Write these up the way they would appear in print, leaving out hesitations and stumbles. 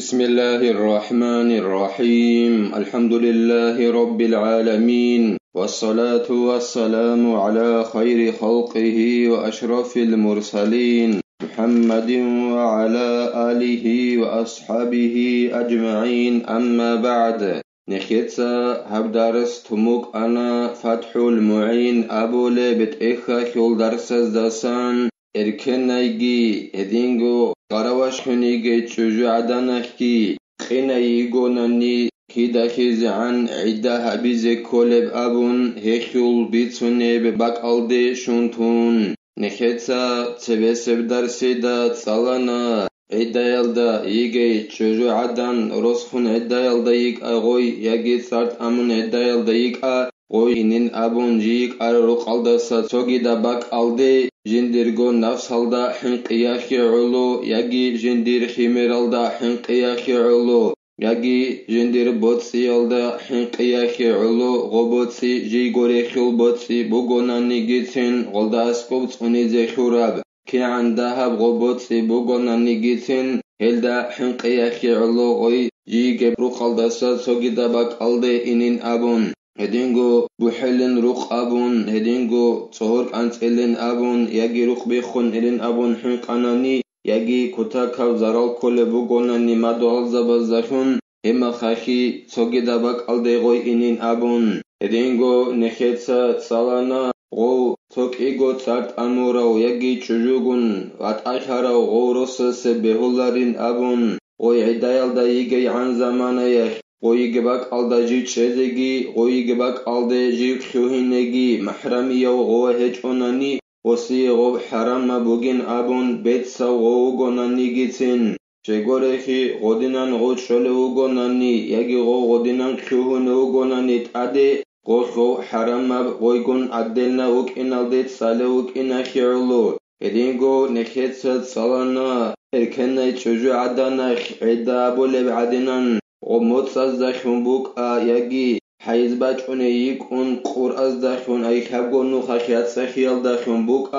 بسم الله الرحمن الرحيم الحمد لله رب العالمين والصلاة والسلام على خير خلقه وأشرف المرسلين محمد وعلى آله وأصحابه أجمعين أما بعد نخيتسا هبدارس تموك أنا فتح المعين أبو لبت إخا خيول درس الزسان إركنايجي هدينغو قرواش حنيجي تشجو عدانخكي خينا يغوناني كيدا خيزعان عدا هبيزي كولب أبون هيخيول بيتسوني بباك ألدي شونتون نخيتسا تبسب درسيدا تسالانا عدا يلدا يجي تشجو عدان رسخون عدا يلدا يك أغوي يجي سارت أمون عدا يلدا يك غوي إنين أبون جيك أرو قلدسا تسوغيدا باك ألدي جندرغو نفس هلدا حنقياخي علو يجي جندير خيميرالدا حنقياخي علو يجي جندير بوتسي هلدا حنقياخي علو غوبوتسي جي غوريخيل بوتسي بوغوناني جيتين غلدا اسكوبت ونيزي خوراب كي عندها غوبوتسي بوغوناني جيتين هلدا حنقياخي علو غوي جي جبرو قلدسا سوغيدا باك ألدي إنين أبون هدينغو بوحلن روخ أبون هدينغو صهور أنسلن أبون يجي روخ بيخون إلن أبون حنقاناني يجي كتاكاو زرال كل بوغوناني مادو الزبازخون هما خاخي صوغي دابك ألديغوي إنين أبون هدينغو نخيتسا تسالانا غو توك إيغو تسارت أموراو يجي تشجوغون واتأخراو غو رسس بهولارين أبون غوي عدايال دا يجي عن زمانيخ غوي جباك ألدا جي تشيزيجي غوي جباك ألدا جي خيوهينيجي محرمي غو هجوناني وسي غو حرام بوغين أبون بيت سو غو غوناني جيتين شغوريخي غودينان غو تشولي غوناني يجي غو غودينان خيوهون غوناني تادي غو حرام غويغون أدلنا وك إنالديت سالي وك إنا خيرلو هدينغو نخيتسا تسالانا إركنا تشجو عدانخ عدا بولي بعدنان وموت أزدخون بوك يجي حيز باجون يكون قور أزدخون أي خبغون خخيات سخيال دخون بوك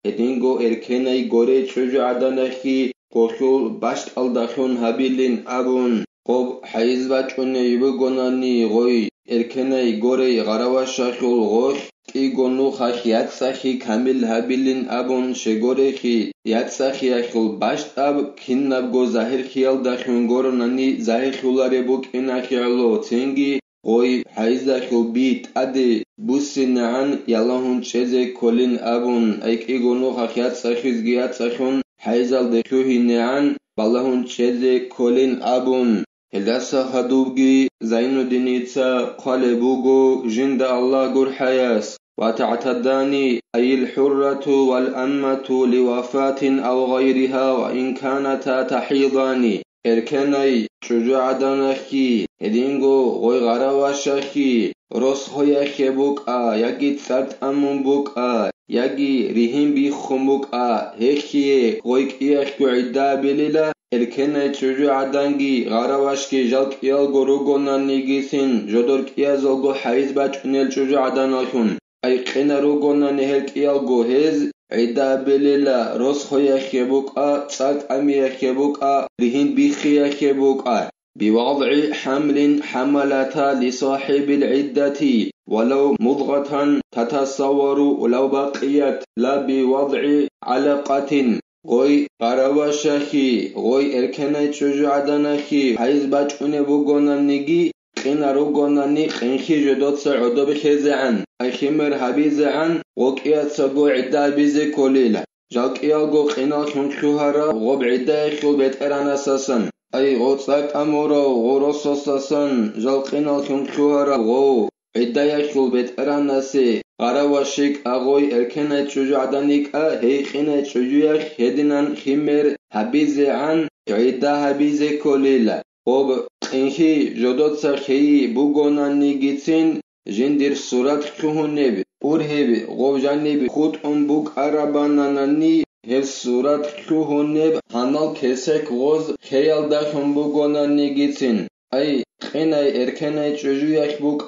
هدينغو إركنا يغوري تشجو عدانخي قوشول باشت ألدخون هبيلين أبون قوب حيز باجون يبغوناني غوي إركنا يغوري غرواش شخول غوش إيغونو خخيات سخي كامل هبيلين أبون شغوريخي يات سخي أخول باشت أب كنبغو زاهر خيال دخون غورناني زاهر خولاري بوك إنا خيالو تنگي غوي حيز دخول بيت أدي بوسينعان يالهون چيزي كولين أبون أيك إيغونو خخيات سخي زغيات سخون حيزال دخوهي نعان بالهون چيزي كولين أبون هلدسا خدوبگي زينو دينيتسا قالبوغو جند الله غور حياس وتعتداني أي الحرة والأمة لوفاة أو غيرها وإن كانتا تحيضاني إركناي شجاع دانخي هدينغو غوي غراواشخي روس هويخي بوكا يجي تسارت أمون بوكا يجي ريهم بيخم بوكا هيخي غويك إيخ عدا بليلا إركناي شجاع دانغي غراواشكي جالك إيالغو روغوناني جيسين جودورك إيازولغو حيز باچونيل شجاع دانخون أي قنا روغوناني هلك إيالغو هز عدا بليلا روس خويخي بوكا تسارت أميخي بوكا ريهم بيخيخي بوكا بوضع حمل حملتا لصاحب العدة ولو مضغة تتصور ولو بقيت لا بوضع علقة غوي غراواشخي غوي إركناي شجاع دانخي حيز باچوني بوغونانيجي قنا روغوناني قنخي جدوتسا عدو بخيزعان أي خمر هبيزعان غوكيات ساقو عدا بيزي كوليلا جالك إيالغو قنا خنخوهارا غوب عدا يخيل بيت إران أساسا أي غوتساك أمورا غوروسوساسان جالقنا خنخوهارا غو عدا يخيل بيت إران أسي غراواشيك أغوي إركنا تشجع دانيك هيخنا تشجويخ هدنان خمر هبيزعان عدا هبيزي كوليلا غوب قنخي جدوتسا خي بوغوناني جيتين جندير صورت خهونيب أورهيب غوب جانيب خود بوك أراباناناني هل صورت خهونيب هنال كسك غوز خيال دخون بوغوناني جيتين أي قناي إركناي تشجويخ بوك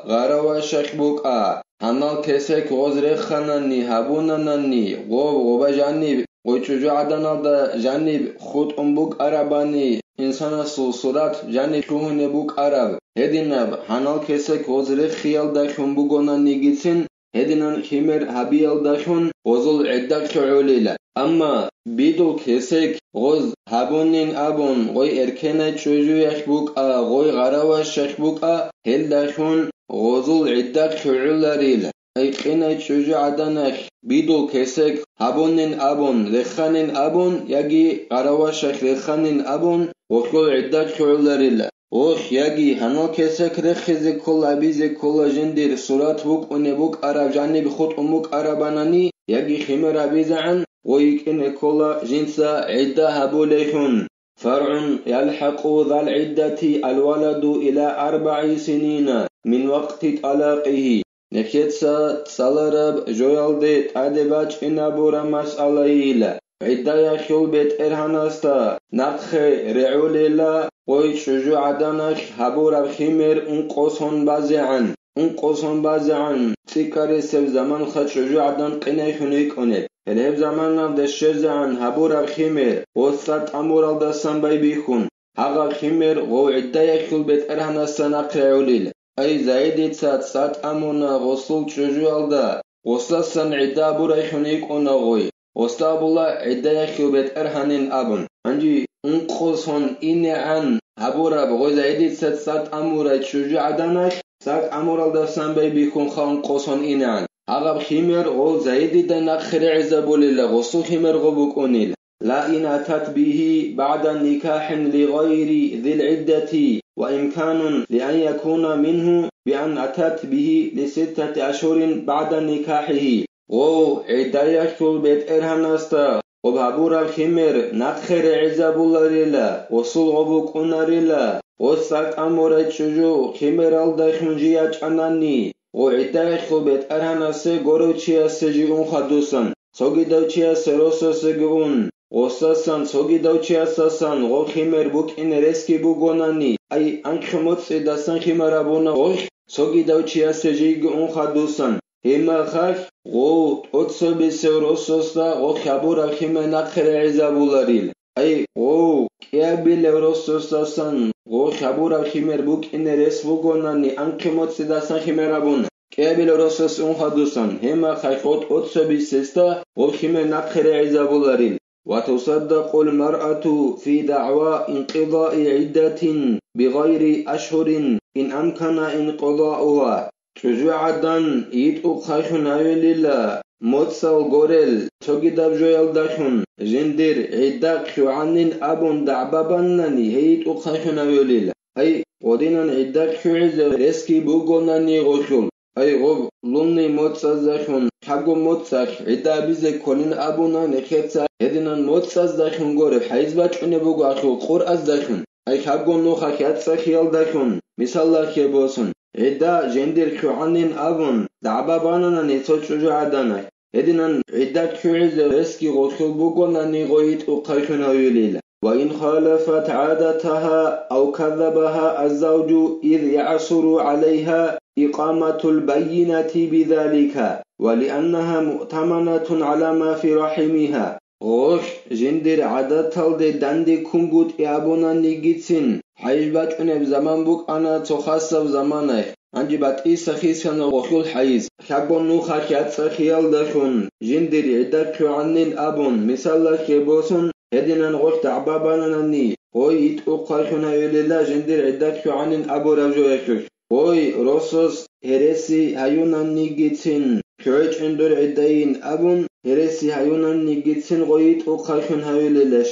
غراواشخ بوك هنال كسك غوز رخاناني هبوناناني غوب غوبا جانيب غوي تشجوع دانال دا جانيب خود بوك أراباني إنسان صورات جاني كوهن بوك عرب هدينا حنال كسك وزر خيال داخون بوغونا نيجيتين هدينا خمر هبيال داخون وزل عدك شعوليلا أما بيدو كسك غز هبونين أبون غوي إركنا تشوجو يخبوك غوي غراوش يخبوك هل داخون غزل عدك شعولاريلا أي قنا تشوجو عدنك بيدو كسك هبونين أبون لخانين أبون يجي غراوش لخانين أبون وكل عدة شعولاريلا وخ يجي هنو كسك رخزي كل عبيزي كل جندير صورات بوك ونبوك عرب جاني بخط أموك عرباناني يجي خمر عبيزة عن ويكن كل جنسا عدة هبوليحون فرع يلحق ذا العدة الولد إلى 4 سنين من وقت طلاقه نكتسا تسالرب جويلدي تعدباج إنابورا مسألة إلى عدايا خيول بيت إرهاناستا نقخي رعوليلا وي شجو عدانك هبورا بخيمر انقوصون بازعن تيكاري سيب زمان خد شجو عدان قيني خنيك أنك الهب زمان نام دشجزعن هبورا بخيمر وثات أمورال دستان باي بيخون هاغا بخيمر وو عدايا خيول بيت إرهاناستا نقخي رعوليلا أي زايدي تسات سات أمونا غصول شجو عدا غصلسان عدا بورا خنيك أنغوي وستابولا عدايا خيوبت إرهانين أبن أنجي انقصون إني عن هبورا بغوز عدي سات أمورا تشجو عدانك سات أمورا دستان باي بيكون خان قصون إني عن هغب خيمر غو زايدي دانا خري عزابولي لغصو خيمر غبوك أنيل لا إن أتت به بعد نكاح لغير ذي العدة وإمكان لأن يكون منه بأن أتت به ل6 أشهر بعد نكاحه غو عدايا كل بيت إرهاناستا وبابورا الخمر نقخر عزابولاريلا وصول غبوك أناريلا وصاك أمورا تشجو خمر الدخنجيا جاناني وعدايا كل بيت إرهاناستا غوروچيا سجيون خدوسان سوغي دوچيا سروسو سجون وصاصان سوغي دوچيا ساسان غو خمر بوك إن رسكي بوغوناني أي أنخموت سيداسان خمرابونا غو سوغي دوچيا سجيون خدوسان هما خاك غو أتصبي سيروسوستا غو خابورا خيما نقخر عزابولاريل أي غو كيابيل روسوستا سان غو خابورا خيمر بوك إن رس بوغوناني أنقموت سيداسان خيمرابون كيابيل روسوس أنخدوسان هما خايخوت أتصبي سيستا غو خيما نقخر عزابولاريل وتصدق المرأة في دعوى انقضاء عدة بغير أشهر إن أمكن انقضاؤها شجو عدن يتو خايخون عيوليلا موتسال غوريل توغي داب جويل داخون جندير عداق شوعنين أبون دعبابانناني هيتو خايخون عيوليلا أي ودينان عداق شوعز رسكي بوغوناني غوشول أي غوب لوني موتساز داخون حقو موتساخ عدابيزي كولين أبونا نخيتسا هدينان موتساز داخون غورب حيز باچونه بوغو أخو قرأز داخون أي حقو نوخا كياتسا خيال داخون مثال لاخي بوسون عدا جندير كوعنين أبون دعباباننا نيتو شجو عدانك هدينان عدا كوعز رسكي غوشول بوغوناني غويت أقايشون هايوليلا وإن خالفت عادتها أو كذبها الزوج إذ يعصر عليها إقامة البينة بذلك ولأنها مؤتمنة على ما في رحمها غوش جندير عادتال دي داندي كونغوت إعبونا نيجيتسين حيجبات أنب زمان بوك أنا تخصف زمانه عندي باتي سخيسان غوخول حيز خاقون نوخا كيات سخيال داشون جندير عدك عنين أبون مثال كيبوسون هدينان غوش تعباباناني غوي يتوقعشون هايوليلا جندير عدك عنين أبو رجو يشوش غوي روسوس هرسي هايونان نيجيتسين كويت عندور عدين أبون هرسي هايونان نيجيتسين غوي يتوقعشون هايوليلا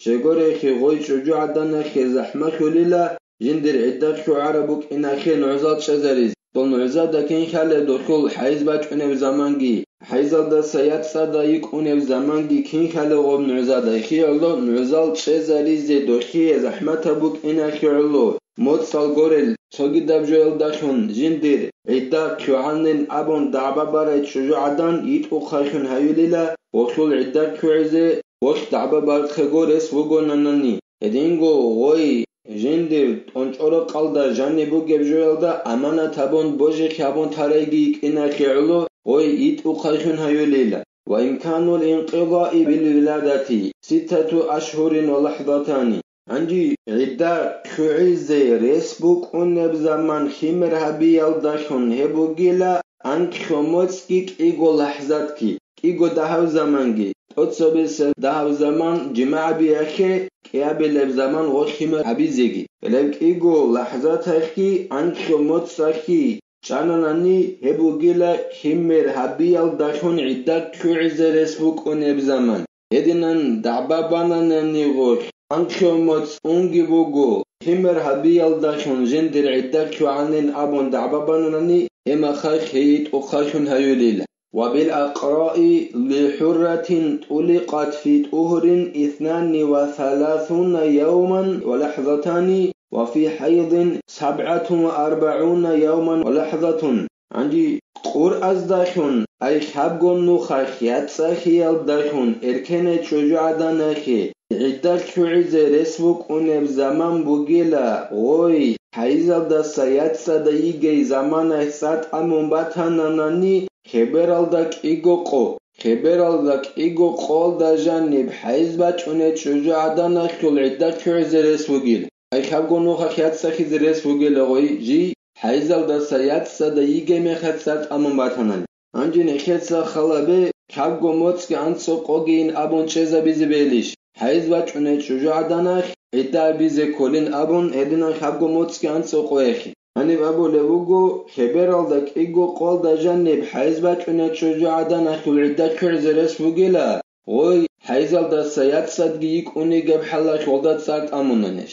شغوري خي غوي شجو عدنا خي زحمة خليلا جندر عدك شو عربك إن خي نعزات شزريز دون نعزات دكين خال دخول حيز باك أنف زمانجي حيز دا سيات صدايق أنف زمانجي كين خال غوب نعزات خي الله نعزات شزريز دخي زحمة بوك إن خي الله موت سالغورل سوغي داب جويل داشون جندر عدك شو عنن أبون دعبا بارد شجو عدن يتو خايشون هايوليلا وصول عدك شو عزي وش دعبا بارد خغورس وغوناناني هدينغو غوي جندر تونچورو قالدا جاني بو گبجويلدا امانه تابون بوجي خابون تاريگي كنا خيلو غوي يتو خايشون هايوليلا وإمكان الانقضاء بالولادة 6 أشهر ولحظتان Anji idda khuize resbuk uneb zaman khimer habiyal dashun hebugila an khomotski igo lahzatki igo dahav zamangi otsobes dahav zaman jimaa bi akhe kiabel zaman wo khimer habizegi elek igo lahzatakhi an khomotsaki chananani hebugila khimer habiyal dashun idda khuize resbuk uneb zaman edinan dababananani go Ankhomot ungibugo himer habiyal dashun jendir iddak yuanin abon da'babanani ema khayit ukhashun hayulila وبالأقراء لحرة طلقت في طهر 32 يوما ولحظتان وفي حيض 47 يوما ولحظة عندي قرأز داشون أي حبقون نخخ يتسخيال داشون إركنة شجاع نخي عدة شعيز رسبك أنب زمان بوغيلا غوي حيزل دا سياتسا دا يجي زمان احسات أمون باتاناناني خبرالدك إيغو قول دا جانب حيز باتشونة شجاع نخيول عدة شعيز رسبوغيلا أي حبقون نخخ يتسخيز رسبوغيلا غوي جي حيزل دا سياتسا دا يجي مخاتسات أمون باتاناني أنجي نخيتسا خلابي حبقو موتسكي أنسو قوغين أبون چيزا بيزي بيليش حيز باتشونة شجاع دانخ عدة بيزي كولين أبون هدنا حبقو موتسكي أنسو قويخي أني بابو لبوغو خبرالدك إيغو قول دا جانب حيز باتشونة شجاع دانخ والعدة كرز رسبوغيلا غوي حيزل دا سياتسا دقيق أوني قب حلاش والدات ساعت أموناني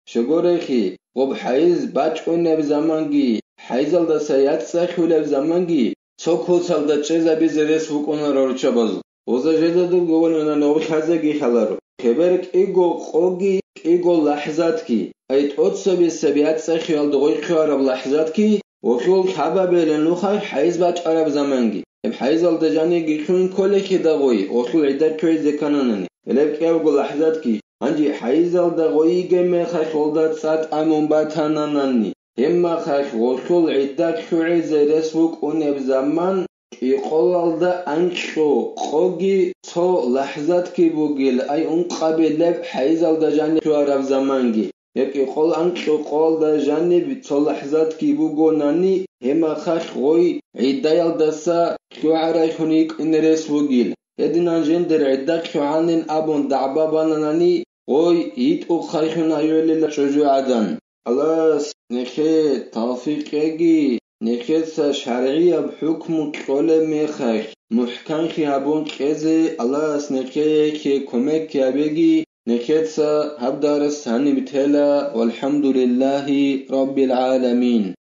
شغوريخي غب حيز باتشونة بزمانجي حيزل دا سياتسا خولة بزمانجي سوكوتال دا چيزا بيزي رسبوغونا رورچابازو وزا جدادو گوانونا نوغي خازاگي خلارو خبرك إيغو قوغي إيغو لحظاتكي أيت أتصبي السبيات سخيال دغوي خيارب لحظاتكي وخيول حباب لنوخاي حيز باچ عرب زمانجي حيز الدجاني جيخون كولكي دغوي وخيول عدد كويزي كاناناني إليك إيغو لحظاتكي عندي حيز الدغوي جمي خيخولدات سات أمون باتاناناني هما خيخ وخيول عدد كويزي رسبوك ونب زمان يقولالدا أنشو قوغي تو لحظات كي بوغيل أي قابل لب حيزال دا جانب شوارف زمانجي يقول أنشو قول دا جانب تو لحظات كي بوغو ناني هما خاش غوي عدايال دسا شوارف هنيك إن رس بوغيل يدنا جندر عداك شوانين أبون دعبابانا ناني غوي يتو خايشون أيولي لشجو عدن الله نخي توفيق يجي نخيصة شرعية بحكم كل ميخش محكم خيابون كذي الله سنخي كي كمك يبيجي نخيصة هبدار السهني بتهلا والحمد لله رب العالمين